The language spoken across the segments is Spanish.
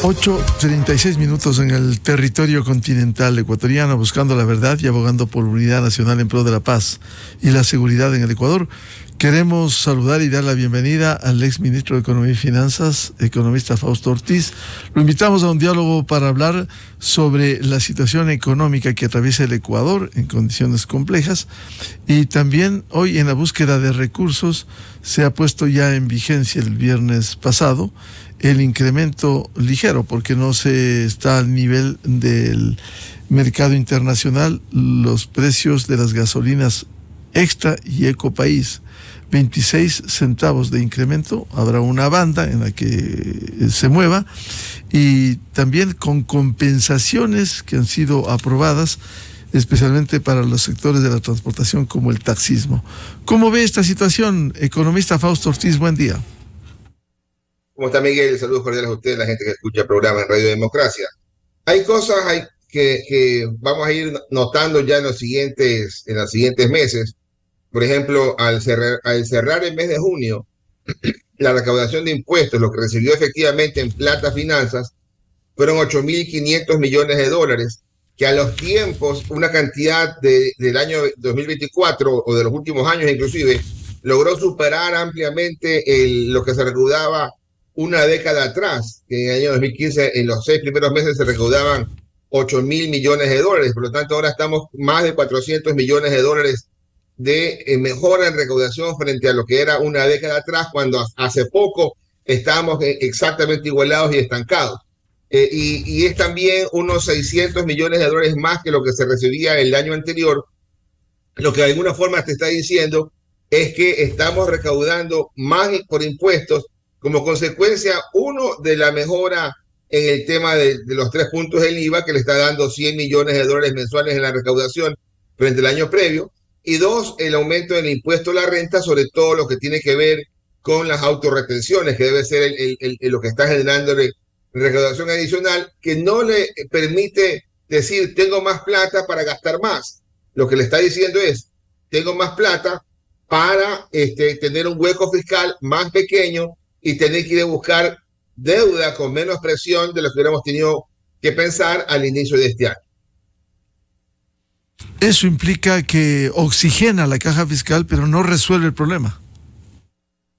8:36 en el territorio continental ecuatoriano, buscando la verdad y abogando por unidad nacional en pro de la paz y la seguridad en el Ecuador. Queremos saludar y dar la bienvenida al ex ministro de Economía y Finanzas, economista Fausto Ortiz. Lo invitamos a un diálogo para hablar sobre la situación económica que atraviesa el Ecuador en condiciones complejas, y también hoy en la búsqueda de recursos se ha puesto ya en vigencia el viernes pasado el incremento ligero, porque no se está al nivel del mercado internacional, los precios de las gasolinas Extra y Ecopaís. 26 centavos de incremento, habrá una banda en la que se mueva, y también con compensaciones que han sido aprobadas especialmente para los sectores de la transportación como el taxismo. ¿Cómo ve esta situación, economista Fausto Ortiz? Buen día. ¿Cómo está, Miguel? Saludos cordiales a ustedes, la gente que escucha el programa en Radio Democracia. Hay cosas que vamos a ir notando ya en los siguientes meses. Por ejemplo, al cerrar el mes de junio, la recaudación de impuestos, lo que recibió efectivamente en plata finanzas, fueron 8.500 millones de dólares, que a los tiempos, una cantidad del año 2024 o de los últimos años inclusive, logró superar ampliamente lo que se recaudaba una década atrás, que en el año 2015, en los 6 primeros meses, se recaudaban 8.000 millones de dólares. Por lo tanto, ahora estamos más de 400 millones de dólares de mejora en recaudación frente a lo que era una década atrás, cuando hace poco estábamos exactamente igualados y estancados. Y es también unos 600 millones de dólares más que lo que se recibía el año anterior. Lo que de alguna forma te está diciendo es que estamos recaudando más por impuestos como consecuencia, uno, de la mejora en el tema de los 3 puntos del IVA, que le está dando 100 millones de dólares mensuales en la recaudación frente al año previo, y 2, el aumento del impuesto a la renta, sobre todo lo que tiene que ver con las autorretenciones, que debe ser lo que está generándole recaudación adicional, que no le permite decir tengo más plata para gastar más. Lo que le está diciendo es tengo más plata para tener un hueco fiscal más pequeño y tener que ir a buscar deuda con menos presión de lo que hubiéramos tenido que pensar al inicio de este año. Eso implica que oxigena la caja fiscal, pero no resuelve el problema.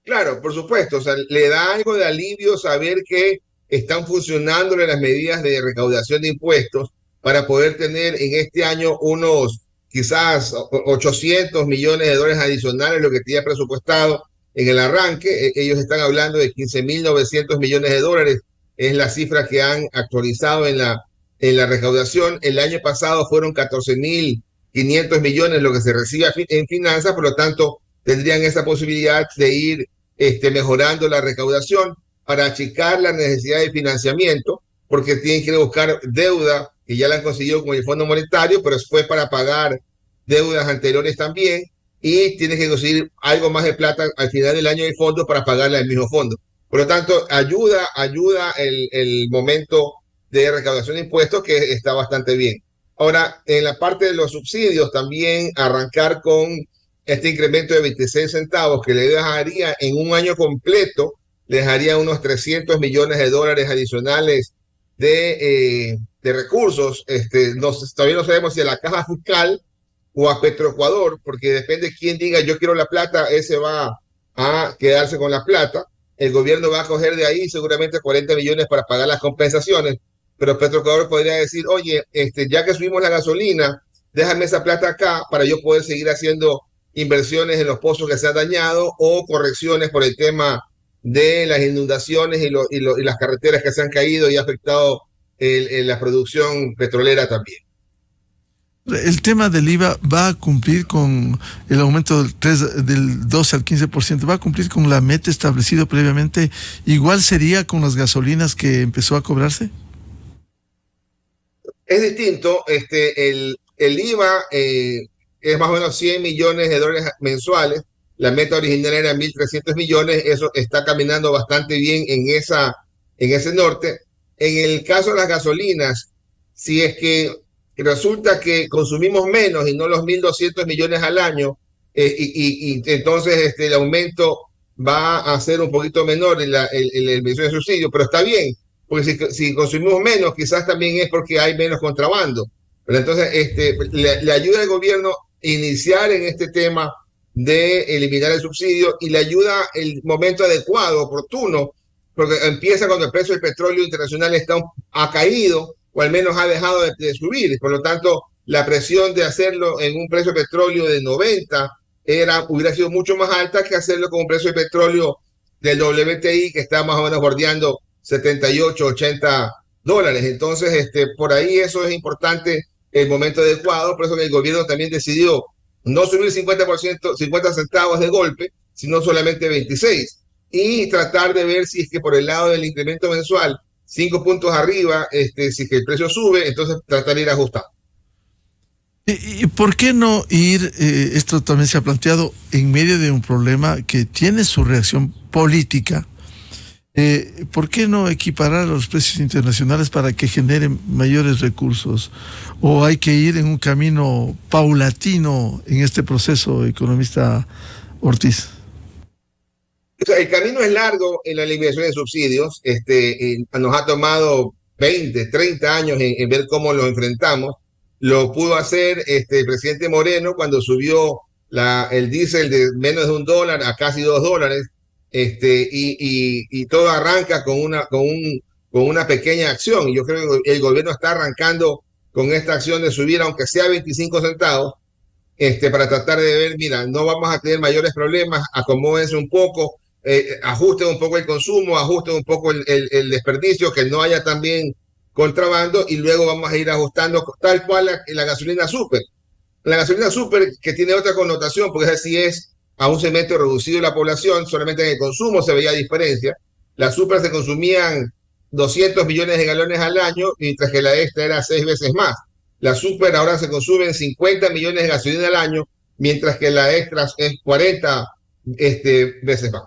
Claro, por supuesto. O sea, le da algo de alivio saber que están funcionando las medidas de recaudación de impuestos para poder tener en este año unos quizás 800 millones de dólares adicionales, lo que tenía presupuestado en el arranque. Ellos están hablando de 15.900 millones de dólares, es la cifra que han actualizado en la recaudación. El año pasado fueron 14.500 millones lo que se recibe en finanzas, por lo tanto tendrían esa posibilidad de ir mejorando la recaudación para achicar la necesidad de financiamiento, porque tienen que ir a buscar deuda que ya la han conseguido con el Fondo Monetario, pero fue para pagar deudas anteriores también, y tienes que conseguir algo más de plata al final del año del fondo para pagarle al mismo fondo. Por lo tanto, ayuda el momento de recaudación de impuestos, que está bastante bien. Ahora, en la parte de los subsidios, también arrancar con este incremento de 26 centavos que le dejaría en un año completo, le dejaría unos 300 millones de dólares adicionales de recursos. Todavía no sabemos si a la caja fiscal o a Petroecuador, porque depende quién diga yo quiero la plata, ese va a quedarse con la plata. El gobierno va a coger de ahí seguramente 40 millones para pagar las compensaciones, pero Petroecuador podría decir, oye, ya que subimos la gasolina, déjame esa plata acá para yo poder seguir haciendo inversiones en los pozos que se han dañado, o correcciones por el tema de las inundaciones y las carreteras que se han caído y ha afectado la producción petrolera también. El tema del IVA va a cumplir con el aumento del 12 al 15%, va a cumplir con la meta establecida previamente. ¿Igual sería con las gasolinas que empezó a cobrarse? Es distinto. El IVA es más o menos 100 millones de dólares mensuales. La meta original era 1.300 millones. Eso está caminando bastante bien en ese norte. En el caso de las gasolinas, si es que resulta que consumimos menos y no los 1.200 millones al año, y entonces el aumento va a ser un poquito menor en la emisión de subsidio, pero está bien, porque si consumimos menos, quizás también es porque hay menos contrabando. Pero entonces, le ayuda al gobierno iniciar en este tema de eliminar el subsidio y le ayuda el momento adecuado, oportuno, porque empieza cuando el precio del petróleo internacional ha caído o al menos ha dejado de subir. Por lo tanto, la presión de hacerlo en un precio de petróleo de 90 hubiera sido mucho más alta que hacerlo con un precio de petróleo del WTI que está más o menos bordeando 78, 80 dólares. Entonces, por ahí eso es importante, el momento adecuado. Por eso que el gobierno también decidió no subir 50%, 50 centavos de golpe, sino solamente 26. Y tratar de ver si es que por el lado del incremento mensual, 5 puntos arriba, si es que el precio sube, entonces tratar de ir ajustando. ¿Y por qué no ir, esto también se ha planteado, en medio de un problema que tiene su reacción política? ¿Por qué no equiparar los precios internacionales para que generen mayores recursos? ¿O hay que ir en un camino paulatino en este proceso, economista Ortiz? O sea, el camino es largo en la eliminación de subsidios. Nos ha tomado 20, 30 años en ver cómo lo enfrentamos. Lo pudo hacer el presidente Moreno cuando subió el diésel de menos de $1 a casi $2. Y todo arranca con una pequeña acción. Y yo creo que el gobierno está arrancando con esta acción de subir, aunque sea 25 centavos, para tratar de ver, mira, no vamos a tener mayores problemas, acomódense un poco, ajusten un poco el consumo, ajusten un poco el desperdicio, que no haya también contrabando, y luego vamos a ir ajustando tal cual la gasolina super. La gasolina super, que tiene otra connotación, porque así es a un segmento reducido de la población, solamente en el consumo se veía diferencia. Las super se consumían 200 millones de galones al año, mientras que la extra era 6 veces más. La super ahora se consumen 50 millones de gasolina al año, mientras que la extra es 40 veces más.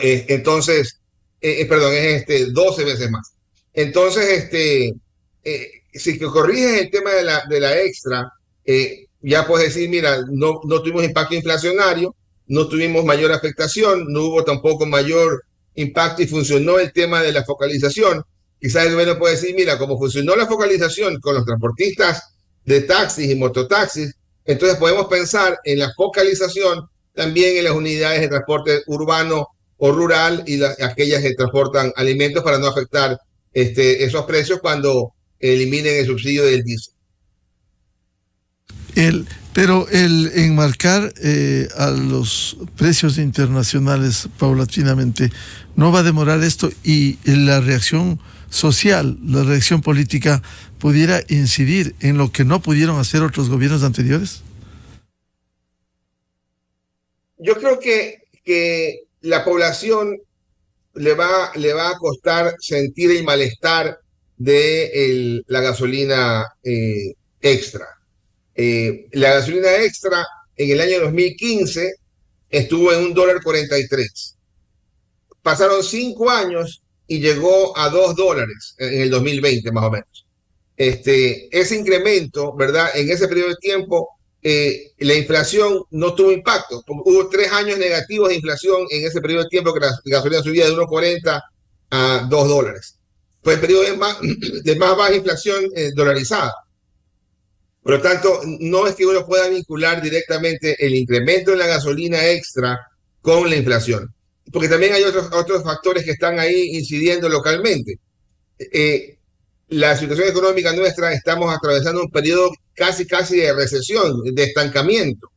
Entonces, perdón, es 12 veces más. Entonces, si corriges el tema de la extra, ya puedes decir, mira, no tuvimos impacto inflacionario, no tuvimos mayor afectación, no hubo tampoco mayor impacto y funcionó el tema de la focalización. Quizás el gobierno puede decir, mira, como funcionó la focalización con los transportistas de taxis y mototaxis, entonces podemos pensar en la focalización también en las unidades de transporte urbano o rural y aquellas que transportan alimentos para no afectar esos precios cuando eliminen el subsidio del diésel. Pero el enmarcar a los precios internacionales paulatinamente no va a demorar esto, y la reacción social, la reacción política pudiera incidir en lo que no pudieron hacer otros gobiernos anteriores. Yo creo que la población le va a costar sentir el malestar de la gasolina extra. La gasolina extra en el año 2015 estuvo en $1.43. Pasaron 5 años y llegó a $2 en el 2020 más o menos. Ese incremento, ¿verdad? En ese periodo de tiempo, la inflación no tuvo impacto. Hubo 3 años negativos de inflación en ese periodo de tiempo que la gasolina subía de 1.40 a $2. Fue el periodo de más baja inflación dolarizada. Por lo tanto, no es que uno pueda vincular directamente el incremento de la gasolina extra con la inflación, porque también hay otros factores que están ahí incidiendo localmente. La situación económica nuestra, estamos atravesando un periodo casi de recesión, de estancamiento.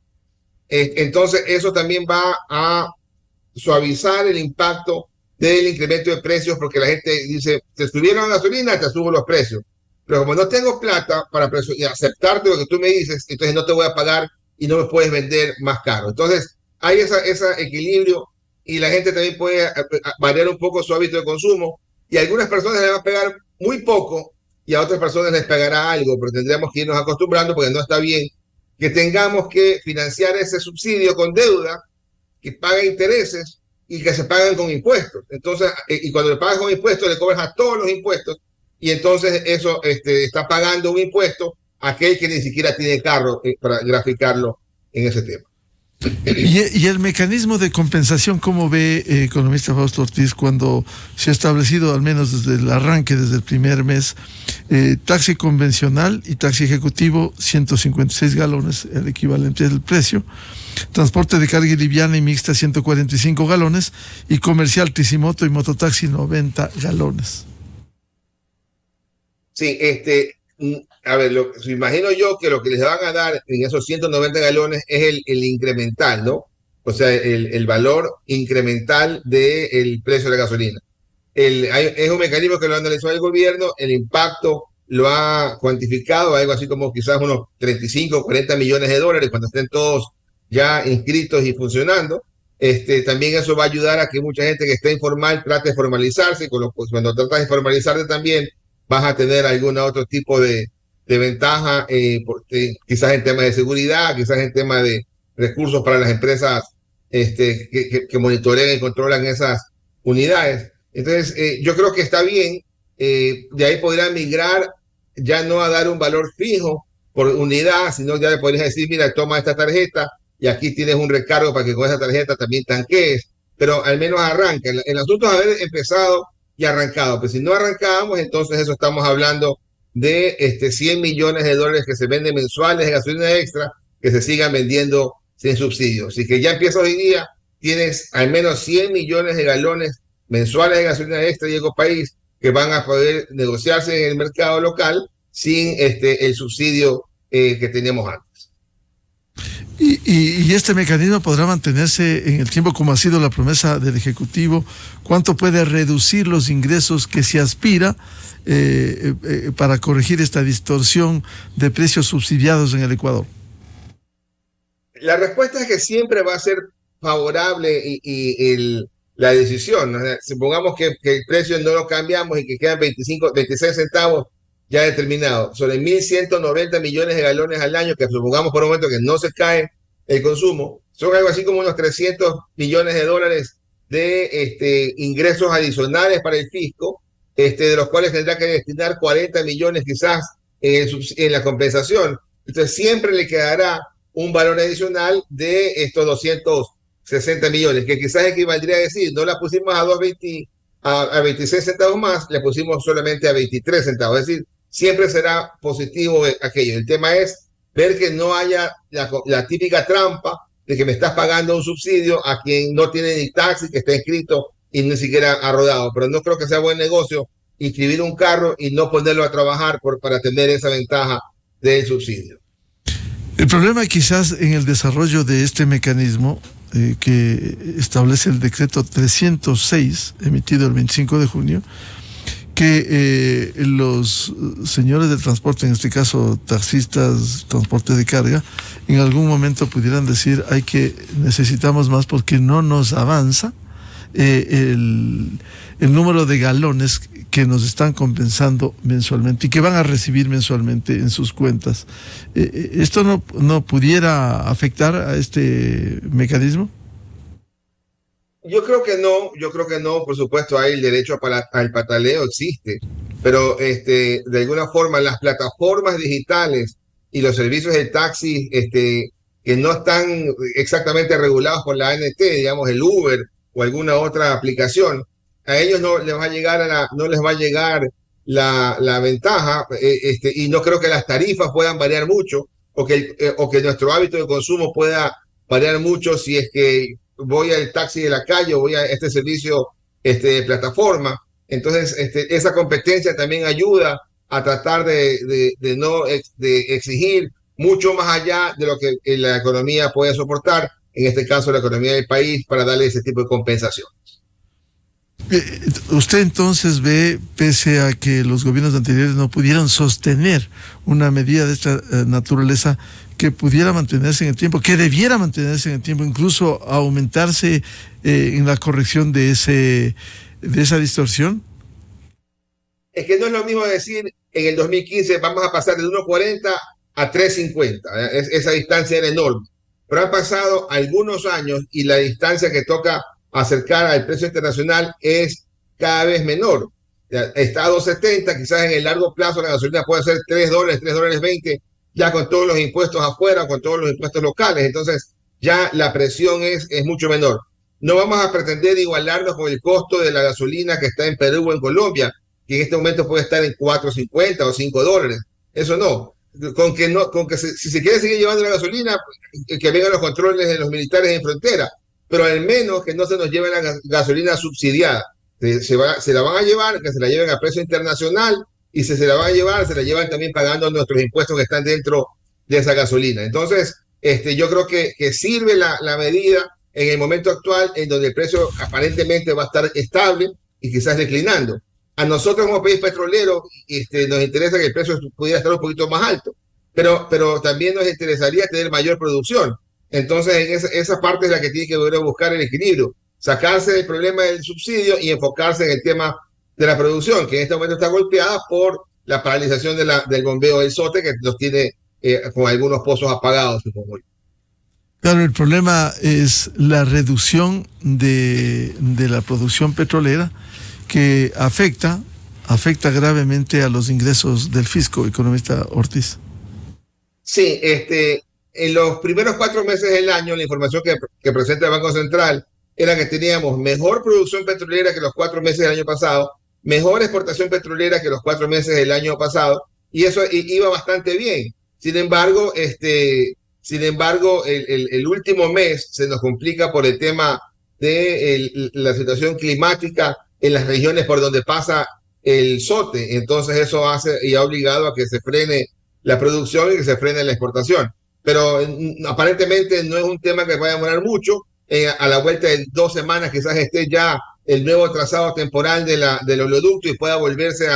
Entonces, eso también va a suavizar el impacto del incremento de precios, porque la gente dice, te subieron la gasolina, te subo los precios. Pero como no tengo plata para aceptarte lo que tú me dices, entonces no te voy a pagar y no me puedes vender más caro. Entonces, hay ese equilibrio, y la gente también puede variar un poco su hábito de consumo, y a algunas personas les va a pegar muy poco y a otras personas les pegará algo, pero tendríamos que irnos acostumbrando, porque no está bien que tengamos que financiar ese subsidio con deuda que paga intereses y que se pagan con impuestos. Entonces, y cuando le pagas con impuestos, le cobras a todos los impuestos, y entonces eso está pagando un impuesto a aquel que ni siquiera tiene carro, para graficarlo en ese tema. Y el mecanismo de compensación, ¿cómo ve, economista Fausto Ortiz, cuando se ha establecido, al menos desde el arranque, desde el primer mes, taxi convencional y taxi ejecutivo, 156 galones, el equivalente del precio, transporte de carga liviana y mixta, 145 galones, y comercial, tricimoto y mototaxi, 90 galones? Sí, a ver, imagino yo que lo que les van a dar en esos 190 galones es el incremental, ¿no? O sea, el valor incremental del precio de la gasolina. Es un mecanismo que lo analizó el gobierno, el impacto lo ha cuantificado, algo así como quizás unos 35 o 40 millones de dólares cuando estén todos ya inscritos y funcionando. También eso va a ayudar a que mucha gente que esté informal trate de formalizarse, cuando tratas de formalizarte también vas a tener algún otro tipo de ventaja, quizás en temas de seguridad, quizás en temas de recursos para las empresas que monitorean y controlan esas unidades. Entonces, yo creo que está bien, de ahí podrán migrar ya no a dar un valor fijo por unidad, sino ya le podrías decir, mira, toma esta tarjeta y aquí tienes un recargo para que con esa tarjeta también tanquees, pero al menos arranca. El asunto es haber empezado y arrancado, pues si no arrancábamos, entonces eso estamos hablando de 100 millones de dólares que se venden mensuales de gasolina extra, que se sigan vendiendo sin subsidio. Así que ya empieza hoy día, tienes al menos 100 millones de galones mensuales de gasolina extra y Ecopaís que van a poder negociarse en el mercado local sin el subsidio que teníamos antes. Y este mecanismo podrá mantenerse en el tiempo, como ha sido la promesa del Ejecutivo. ¿Cuánto puede reducir los ingresos que se aspira para corregir esta distorsión de precios subsidiados en el Ecuador? La respuesta es que siempre va a ser favorable la decisión. O sea, supongamos que el precio no lo cambiamos y que quedan 26 centavos ya determinados. Sobre 1.190 millones de galones al año, que supongamos por un momento que no se cae el consumo, son algo así como unos 300 millones de dólares de ingresos adicionales para el fisco, de los cuales tendrá que destinar 40 millones quizás en la compensación. Entonces siempre le quedará un valor adicional de estos 260 millones, que quizás equivaldría a decir, no la pusimos a 2.20, a 26 centavos más, le pusimos solamente a 23 centavos. Es decir, siempre será positivo aquello. El tema es ver que no haya la típica trampa de que me estás pagando un subsidio a quien no tiene ni taxi, que está inscrito y ni siquiera ha rodado. Pero no creo que sea buen negocio inscribir un carro y no ponerlo a trabajar para tener esa ventaja del subsidio. El problema quizás en el desarrollo de este mecanismo que establece el decreto 306, emitido el 25 de junio, que los señores del transporte, en este caso taxistas, transporte de carga, en algún momento pudieran decir, necesitamos más porque no nos avanza el número de galones que nos están compensando mensualmente y que van a recibir mensualmente en sus cuentas. ¿Esto no pudiera afectar a este mecanismo? Yo creo que no, por supuesto hay el derecho al pataleo, existe, pero de alguna forma las plataformas digitales y los servicios de taxi que no están exactamente regulados por la ANT, digamos el Uber o alguna otra aplicación, a ellos no les va a llegar no les va a llegar la ventaja, y no creo que las tarifas puedan variar mucho o que nuestro hábito de consumo pueda variar mucho si es que voy al taxi de la calle o voy a este servicio de plataforma. Entonces, esa competencia también ayuda a tratar de exigir mucho más allá de lo que la economía puede soportar, en este caso la economía del país, para darle ese tipo de compensación. ¿Usted entonces ve, pese a que los gobiernos anteriores no pudieran sostener una medida de esta naturaleza, que pudiera mantenerse en el tiempo, que debiera mantenerse en el tiempo, incluso aumentarse en la corrección de esa distorsión? Es que no es lo mismo decir en el 2015 vamos a pasar de 1.40 a 3.50. Esa distancia era enorme. Pero han pasado algunos años y la distancia que toca acercar al precio internacional es cada vez menor. Está a 2.70, quizás en el largo plazo la gasolina puede ser $3, $3.20, ya con todos los impuestos afuera, con todos los impuestos locales. Entonces, ya la presión es mucho menor. No vamos a pretender igualarnos con el costo de la gasolina que está en Perú o en Colombia, que en este momento puede estar en 4.50 o $5. Eso no. Con que si se quiere seguir llevando la gasolina, que vengan los controles de los militares en frontera, pero al menos que no se nos lleve la gasolina subsidiada. Se la van a llevar, que se la lleven a precio internacional, y si se la van a llevar, se la llevan también pagando nuestros impuestos que están dentro de esa gasolina. Entonces, yo creo que sirve la medida en el momento actual, en donde el precio aparentemente va a estar estable y quizás declinando. A nosotros como país petrolero nos interesa que el precio pudiera estar un poquito más alto, pero también nos interesaría tener mayor producción. Entonces, esa parte es la que tiene que buscar el equilibrio, sacarse del problema del subsidio y enfocarse en el tema de la producción, que en este momento está golpeada por la paralización del bombeo del SOTE, que nos tiene con algunos pozos apagados, supongo yo. Claro, el problema es la reducción de la producción petrolera que afecta gravemente a los ingresos del fisco, economista Ortiz. Sí, en los primeros 4 meses del año, la información que presenta el Banco Central era que teníamos mejor producción petrolera que los 4 meses del año pasado, mejor exportación petrolera que los 4 meses del año pasado, y eso iba bastante bien. Sin embargo, el último mes se nos complica por el tema de la situación climática en las regiones por donde pasa el SOTE. Entonces eso hace y ha obligado a que se frene la producción y que se frene la exportación. Pero aparentemente no es un tema que vaya a demorar mucho. A la vuelta de 2 semanas quizás esté ya el nuevo trazado temporal del oleoducto y pueda volverse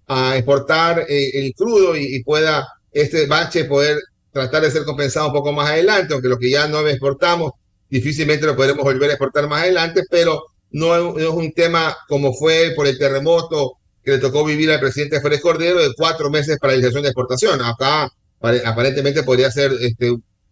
a exportar el crudo y pueda este bache poder tratar de ser compensado un poco más adelante, aunque lo que ya no exportamos difícilmente lo podremos volver a exportar más adelante, pero no es un tema como fue por el terremoto que le tocó vivir al presidente Félix Cordero de 4 meses de paralización de exportación. Acá aparentemente podría ser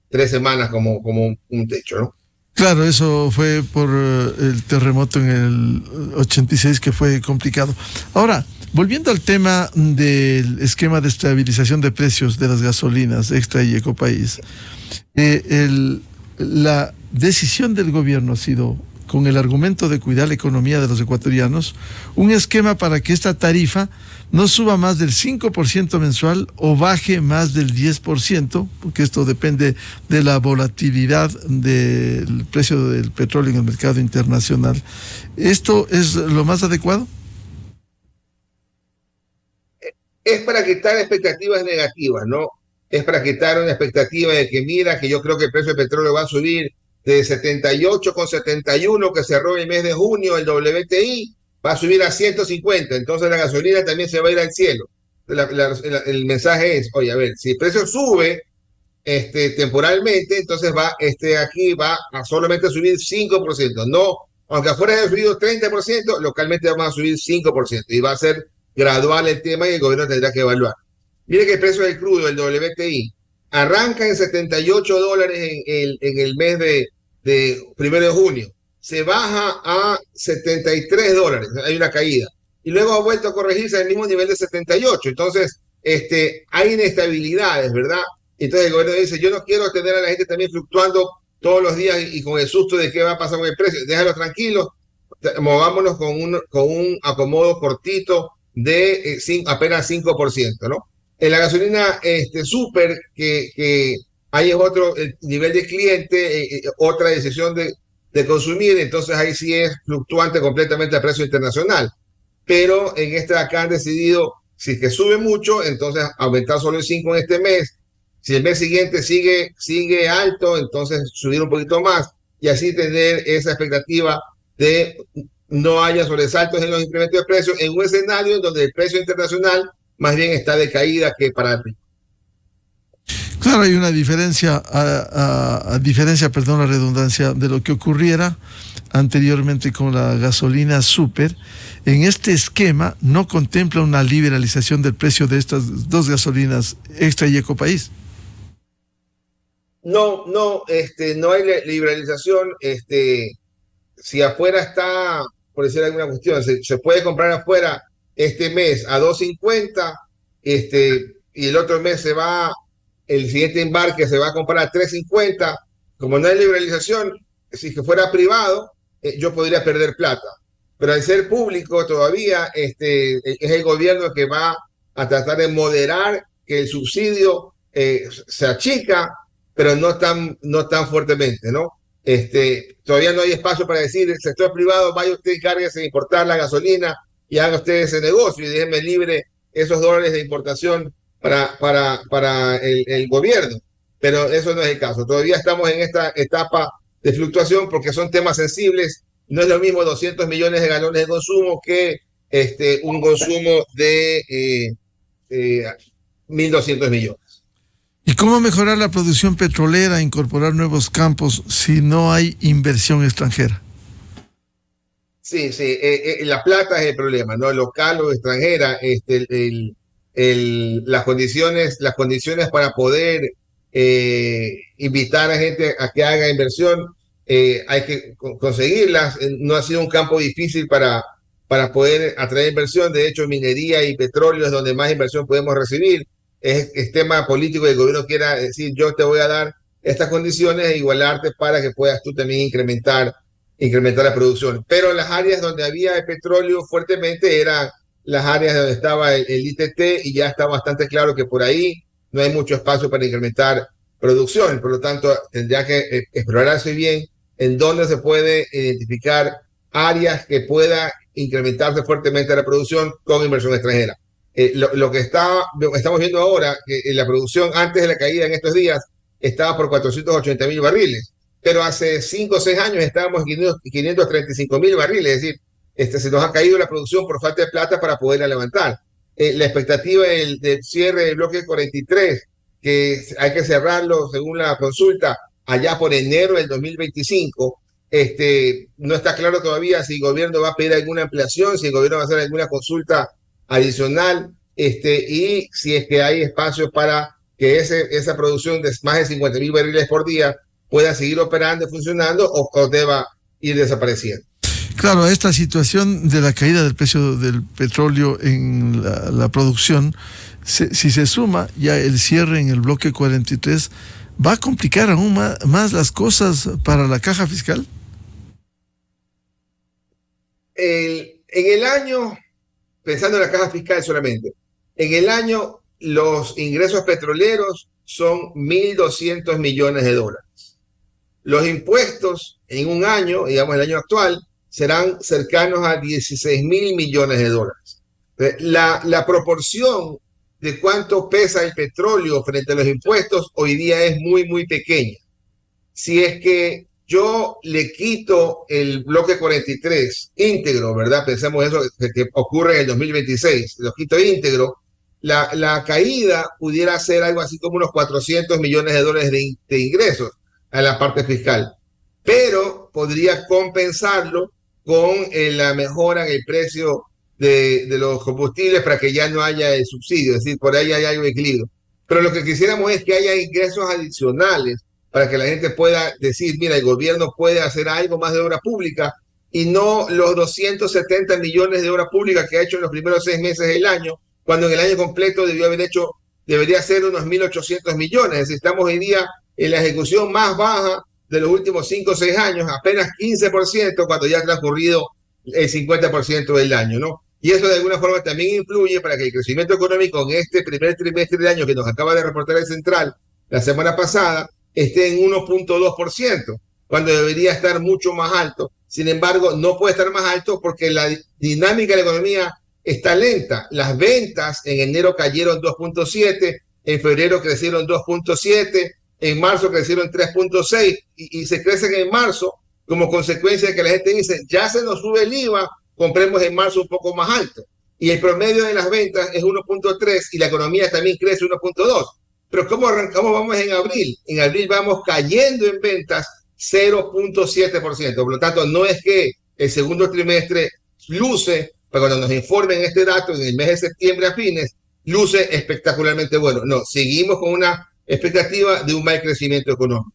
3 semanas como un techo, ¿no? Claro, eso fue por el terremoto en el 86 que fue complicado. Ahora, volviendo al tema del esquema de estabilización de precios de las gasolinas Extra y Ecopaís, la decisión del gobierno ha sido, con el argumento de cuidar la economía de los ecuatorianos, un esquema para que esta tarifa no suba más del 5% mensual o baje más del 10%, porque esto depende de la volatilidad del precio del petróleo en el mercado internacional. ¿Esto es lo más adecuado? Es para quitar expectativas negativas, ¿no? Es para quitar una expectativa de que mira, que yo creo que el precio del petróleo va a subir de 78,71 que cerró el mes de junio el WTI, va a subir a 150, entonces la gasolina también se va a ir al cielo. El mensaje es, oye, a ver, si el precio sube temporalmente, entonces aquí va a solamente subir 5%, no, aunque afuera haya subido 30%, localmente vamos a subir 5%, y va a ser gradual el tema y el gobierno tendrá que evaluar. Mire que el precio del crudo, el WTI, arranca en $78 en el mes de 1 de junio, se baja a $73, hay una caída, y luego ha vuelto a corregirse al mismo nivel de 78. Entonces, hay inestabilidades, ¿verdad? Entonces el gobierno dice, yo no quiero tener a la gente también fluctuando todos los días y con el susto de qué va a pasar con el precio. Déjalo tranquilo, movámonos con un acomodo cortito de apenas 5%, ¿no? En la gasolina super, que ahí es otro nivel de cliente, otra decisión de consumir, entonces ahí sí es fluctuante completamente a precio internacional. Pero en esta acá han decidido, si es que sube mucho, entonces aumentar solo el 5 en este mes. Si el mes siguiente sigue alto, entonces subir un poquito más y así tener esa expectativa de no haya sobresaltos en los incrementos de precios en un escenario en donde el precio internacional más bien está de caída que para arriba. Claro, hay una diferencia, perdón la redundancia, de lo que ocurriera anteriormente con la gasolina super. En este esquema no contempla una liberalización del precio de estas dos gasolinas Extra y Ecopaís. No, no, no hay liberalización. Si afuera está, por decir alguna cuestión, se puede comprar afuera este mes a 2.50, y el otro mes el siguiente embarque se va a comprar a 3.50, como no hay liberalización, si que fuera privado, yo podría perder plata. Pero al ser público todavía, es el gobierno que va a tratar de moderar que el subsidio se achica, pero no tan fuertemente, ¿no? Todavía no hay espacio para decir, el sector privado, vaya usted y cárguese de importar la gasolina y haga usted ese negocio y déjeme libre esos dólares de importación para el gobierno. Pero eso no es el caso. Todavía estamos en esta etapa de fluctuación porque son temas sensibles. No es lo mismo 200 millones de galones de consumo que un consumo de 1.200 millones. ¿Y cómo mejorar la producción petrolera, incorporar nuevos campos si no hay inversión extranjera? Sí, sí, la plata es el problema, ¿no? Local o extranjera, las condiciones para poder invitar a gente a que haga inversión, hay que conseguirlas. No ha sido un campo difícil para poder atraer inversión. De hecho, minería y petróleo es donde más inversión podemos recibir. Es tema político del gobierno quiera decir, yo te voy a dar estas condiciones e igualarte para que puedas tú también incrementar la producción. Pero las áreas donde había el petróleo fuertemente eran las áreas donde estaba el ITT y ya está bastante claro que por ahí no hay mucho espacio para incrementar producción. Por lo tanto, tendría que explorarse bien en dónde se puede identificar áreas que pueda incrementarse fuertemente la producción con inversión extranjera. Lo que estamos viendo ahora, que la producción antes de la caída en estos días estaba por 480.000 barriles, pero hace 5 o 6 años estábamos en 535.000 barriles, es decir, se nos ha caído la producción por falta de plata para poderla levantar. La expectativa del cierre del bloque 43, que hay que cerrarlo según la consulta allá por enero del 2025, no está claro todavía si el gobierno va a pedir alguna ampliación, si el gobierno va a hacer alguna consulta adicional, y si es que hay espacio para que esa producción de más de 50.000 barriles por día pueda seguir operando, funcionando o deba ir desapareciendo. Claro, esta situación de la caída del precio del petróleo en la producción, si se suma ya el cierre en el bloque 43, ¿va a complicar aún más las cosas para la caja fiscal? En el año, pensando en la caja fiscal solamente, en el año los ingresos petroleros son 1.200 millones de dólares. Los impuestos en un año, digamos el año actual, serán cercanos a 16.000 millones de dólares. La proporción de cuánto pesa el petróleo frente a los impuestos hoy día es muy, muy pequeña. Si es que yo le quito el bloque 43 íntegro, ¿verdad? Pensemos eso que ocurre en el 2026, lo quito íntegro, la caída pudiera ser algo así como unos 400 millones de dólares de ingresos a la parte fiscal, pero podría compensarlo con la mejora en el precio de los combustibles para que ya no haya el subsidio, es decir, por ahí hay algo de equilibrio. Pero lo que quisiéramos es que haya ingresos adicionales para que la gente pueda decir, mira, el gobierno puede hacer algo más de obra pública y no los 270 millones de obra pública que ha hecho en los primeros 6 meses del año, cuando en el año completo debería ser unos 1.800 millones. Es decir, estamos hoy día en la ejecución más baja de los últimos 5 o 6 años, apenas 15% cuando ya ha transcurrido el 50% del año, ¿no? Y eso de alguna forma también influye para que el crecimiento económico en este primer trimestre del año que nos acaba de reportar el Central la semana pasada esté en 1.2%, cuando debería estar mucho más alto. Sin embargo, no puede estar más alto porque la dinámica de la economía está lenta. Las ventas en enero cayeron 2.7, en febrero crecieron 2.7, en marzo crecieron 3.6 y se crecen en marzo como consecuencia de que la gente dice, ya se nos sube el IVA, compremos en marzo un poco más alto. Y el promedio de las ventas es 1.3 y la economía también crece 1.2. Pero ¿cómo arrancamos? Vamos en abril. En abril vamos cayendo en ventas 0.7%. Por lo tanto, no es que el segundo trimestre luce, pero cuando nos informen este dato en el mes de septiembre a fines, luce espectacularmente bueno. No, seguimos con una expectativa de un mal crecimiento económico.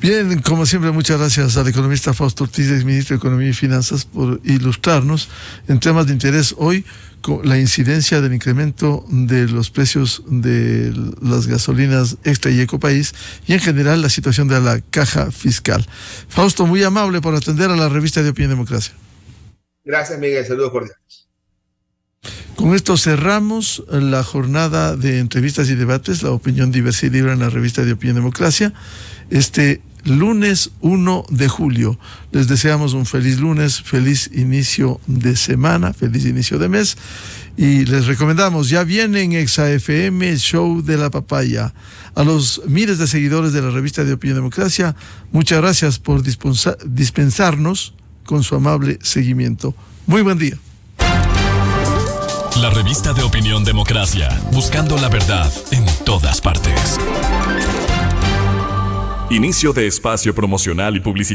Bien, como siempre, muchas gracias al economista Fausto Ortiz, exministro de Economía y Finanzas, por ilustrarnos en temas de interés hoy, con la incidencia del incremento de los precios de las gasolinas Extra y Ecopaís y en general la situación de la caja fiscal. Fausto, muy amable por atender a la revista de Opinión y Democracia. Gracias, Miguel. Saludos cordiales. Con esto cerramos la jornada de entrevistas y debates, la opinión diversa y libre en la revista de Opinión y Democracia. Este lunes 1 de julio. Les deseamos un feliz lunes, feliz inicio de semana, feliz inicio de mes. Y les recomendamos, ya viene en Exa FM el show de la papaya. A los miles de seguidores de la revista de Opinión y Democracia, muchas gracias por dispensarnos con su amable seguimiento. Muy buen día. La revista de Opinión Democracia, buscando la verdad en todas partes. Inicio de espacio promocional y publicitario.